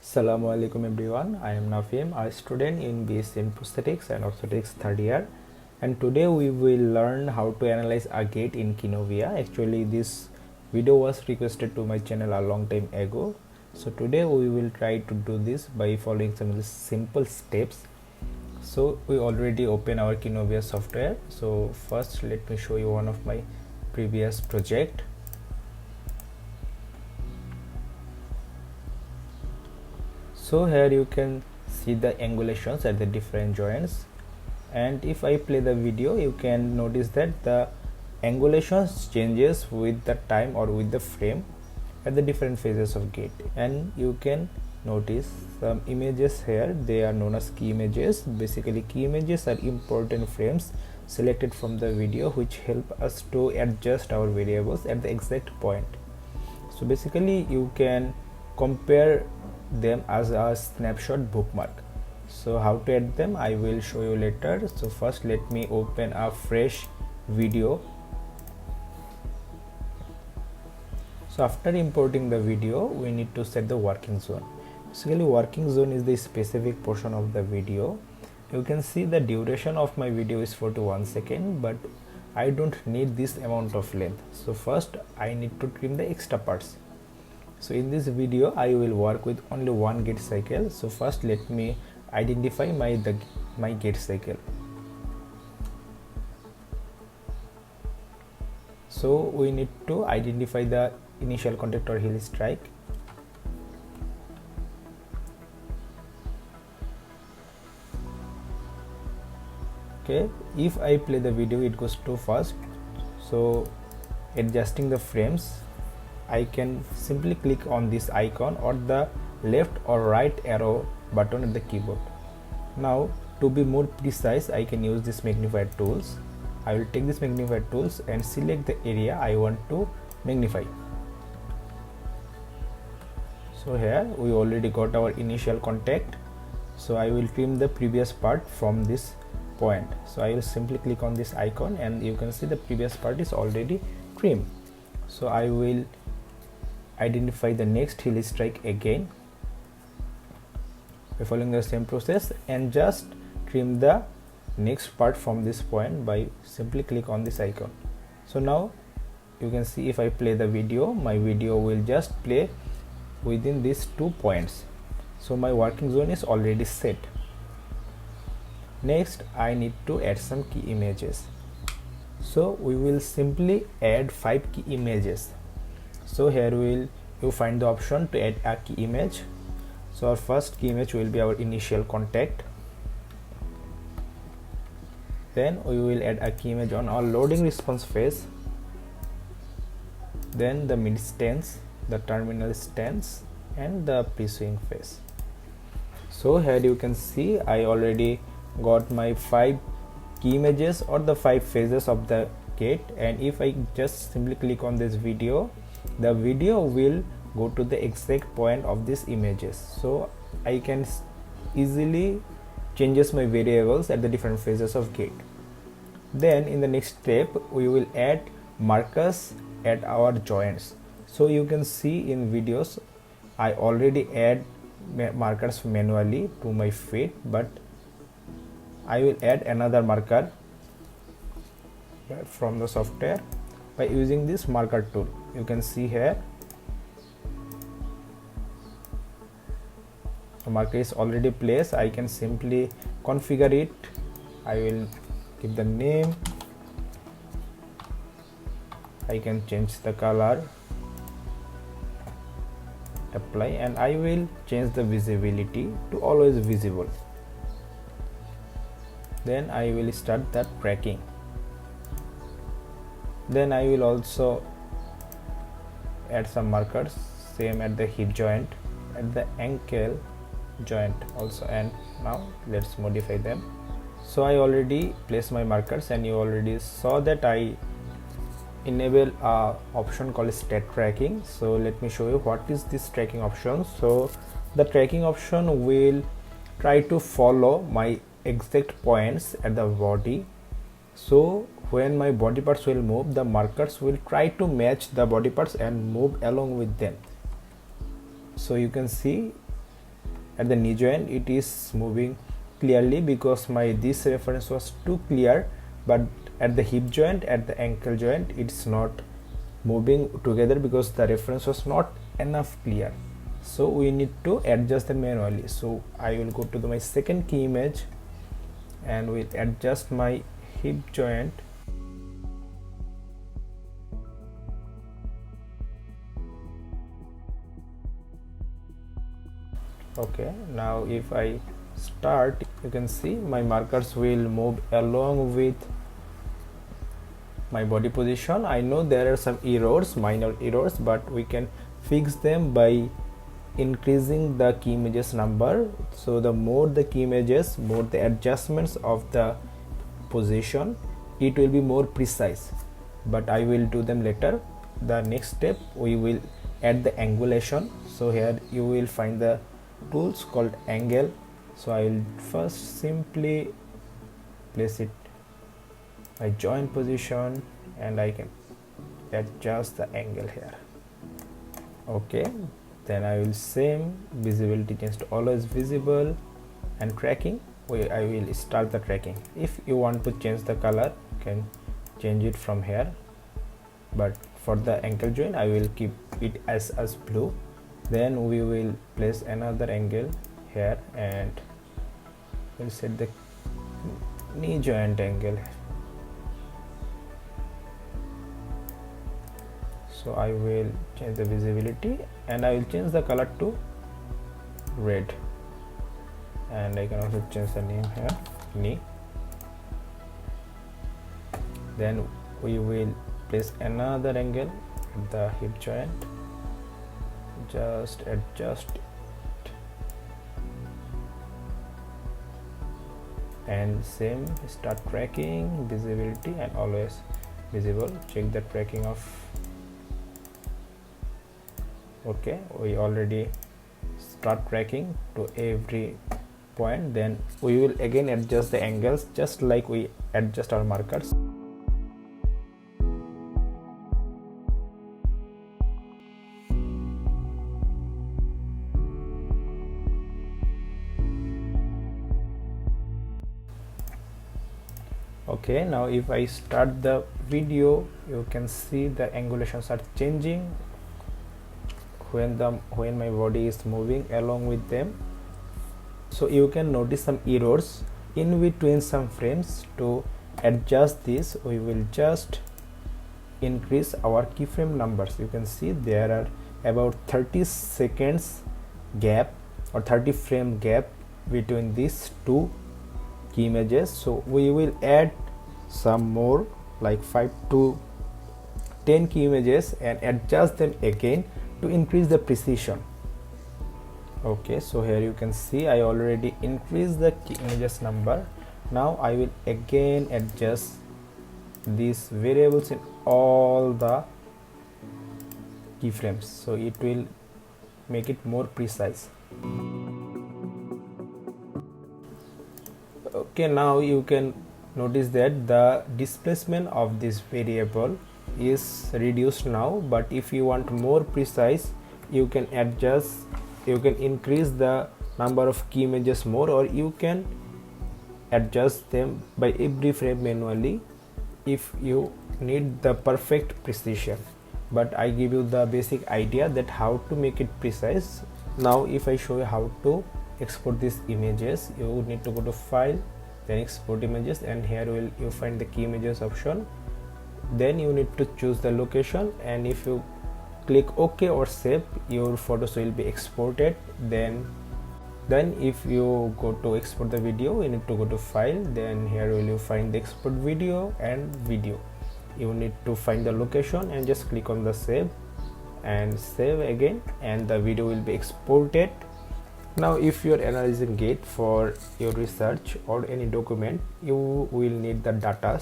Assalamu alaikum everyone, I am Nafim, a student in BSc in Prosthetics and Orthotics 3rd year, and today we will learn how to analyze a gait in Kinovea. Actually this video was requested to my channel a long time ago, so today we will try to do this by following some of the simple steps. So we already open our Kinovea software. So first let me show you one of my previous project. So here you can see the angulations at the different joints, and if I play the video you can notice that the angulations changes with the time or with the frame at the different phases of gait. And you can notice some images here, they are known as key images. Basically key images are important frames selected from the video which help us to adjust our variables at the exact point. So basically you can compare them as a snapshot bookmark. So how to add them I will show you later. So first let me open a fresh video. So after importing the video we need to set the working zone. Basically working zone is the specific portion of the video. You can see the duration of my video is 41 seconds, but I don't need this amount of length. So first I need to trim the extra parts. So in this video I will work with only one gait cycle. So first let me identify my gait cycle. So we need to identify the initial contact or heel strike. Okay, if I play the video it goes too fast, so adjusting the frames I can simply click on this icon or the left or right arrow button at the keyboard. Now to be more precise I can use this magnifier tools. I will take this magnifier tools and select the area I want to magnify. So here we already got our initial contact, so I will trim the previous part from this point. So I will simply click on this icon and you can see the previous part is already trimmed. So I will identify the next heel strike again by following the same process and just trim the next part from this point by simply click on this icon. So now you can see if I play the video, my video will just play within these 2 points. So my working zone is already set. Next I need to add some key images. So we will simply add 5 key images. So here you find the option to add a key image. So our first key image will be our initial contact. Then we will add a key image on our loading response phase. Then the mid stance, the terminal stance, and the pre-swing phase. So here you can see I already got my 5 key images or the 5 phases of the gait, and if I just simply click on this video, the video will go to the exact point of these images. So I can easily changes my variables at the different phases of gait. Then in the next step we will add markers at our joints. So you can see in videos I already add markers manually to my feet, but I will add another marker from the software by using this marker tool. You can see here the marker is already placed. I can simply configure it. I will give the name, I can change the color, apply, and I will change the visibility to always visible. Then I will start that tracking. Then I will also add some markers, same at the hip joint, at the ankle joint also, and now let's modify them. So I already placed my markers and you already saw that I enable a option called stat tracking. So let me show you what is this tracking option. So the tracking option will try to follow my exact points at the body. So when my body parts will move, the markers will try to match the body parts and move along with them. So you can see at the knee joint it is moving clearly because my this reference was too clear, but at the hip joint, at the ankle joint, it's not moving together because the reference was not enough clear. So we need to adjust them manually. So I will go to my second key image and will adjust my hip joint. Okay, now if I start, you can see my markers will move along with my body position. I know there are some errors, minor errors, but we can fix them by increasing the key images number. So the more the key images, more the adjustments of the position, it will be more precise, but I will do them later. The next step, we will add the angulation. So here you will find the tools called angle. So I will first simply place it my joint position and I can adjust the angle here. Okay, then I will same visibility change to always visible, and tracking I will start the tracking. If you want to change the color, you can change it from here, but for the ankle joint I will keep it as blue. Then we will place another angle here and we'll set the knee joint angle. So I will change the visibility and I will change the color to red, and I can also change the name here, knee. Then we will place another angle at the hip joint, just adjust it, and same start tracking, visibility and always visible. Check the tracking of. Okay, we already start tracking to every point. Then we will again adjust the angles just like we adjust our markers. Okay, now if I start the video, you can see the angulations are changing when my body is moving along with them. So you can notice some errors in between some frames. To adjust this, we will just increase our keyframe numbers. You can see there are about 30 seconds gap or 30 frame gap between these two key images. So we will add some more, like 5 to 10 key images, and adjust them again to increase the precision. Okay, so here you can see I already increased the key images number. Now I will again adjust these variables in all the keyframes, so it will make it more precise. Okay, now you can notice that the displacement of this variable is reduced now, but if you want more precise, you can adjust, you can increase the number of key images more, or you can adjust them by every frame manually if you need the perfect precision. But I give you the basic idea that how to make it precise. Now if I show you how to export these images, you need to go to file, then export images, and here will you find the key images option. Then you need to choose the location, and if you click OK or save, your photos will be exported. Then if you go to export the video, you need to go to file, then here will you find the export video and video. You need to find the location and just click on the save and save again, and the video will be exported. Now if you are analyzing gait for your research or any document, you will need the data.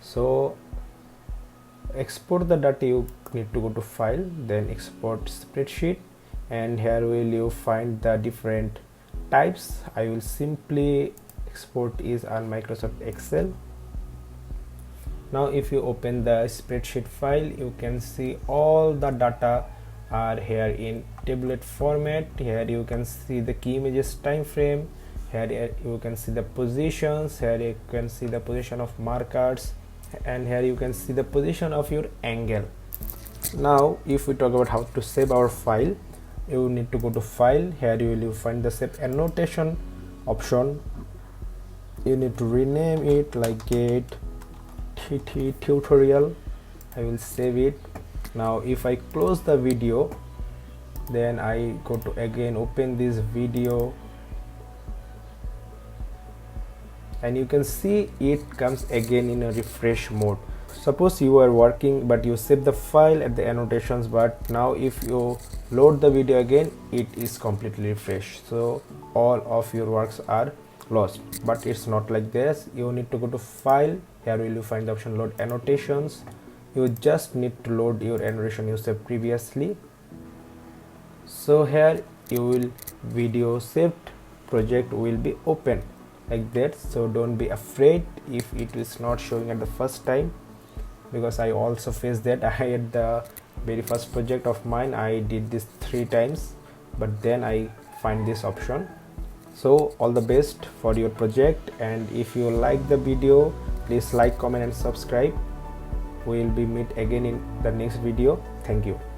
So export the data, you need to go to file, then export spreadsheet, and here will you find the different types. I will simply export is on Microsoft Excel. Now if you open the spreadsheet file, you can see all the data are here in tablet format. Here you can see the key images time frame. Here you can see the positions. Here you can see the position of markers, and here you can see the position of your angle. Now if we talk about how to save our file, you need to go to file. Here you will find the save annotation option. You need to rename it like Gait tutorial. I will save it. Now if I close the video, then I go to again open this video, and you can see it comes again in a refresh mode. Suppose you are working but you save the file at the annotations, but now if you load the video again, it is completely refreshed, so all of your works are lost. But it's not like this. You need to go to file. Here will you find the option load annotations. You just need to load your annotation you saved previously. So here you will video saved project will be open like that. So don't be afraid if it is not showing at the first time, because I also faced that. I had the very first project of mine, I did this 3 times, but then I find this option. So all the best for your project, and if you like the video, please like, comment and subscribe. We will be meet again in the next video. Thank you.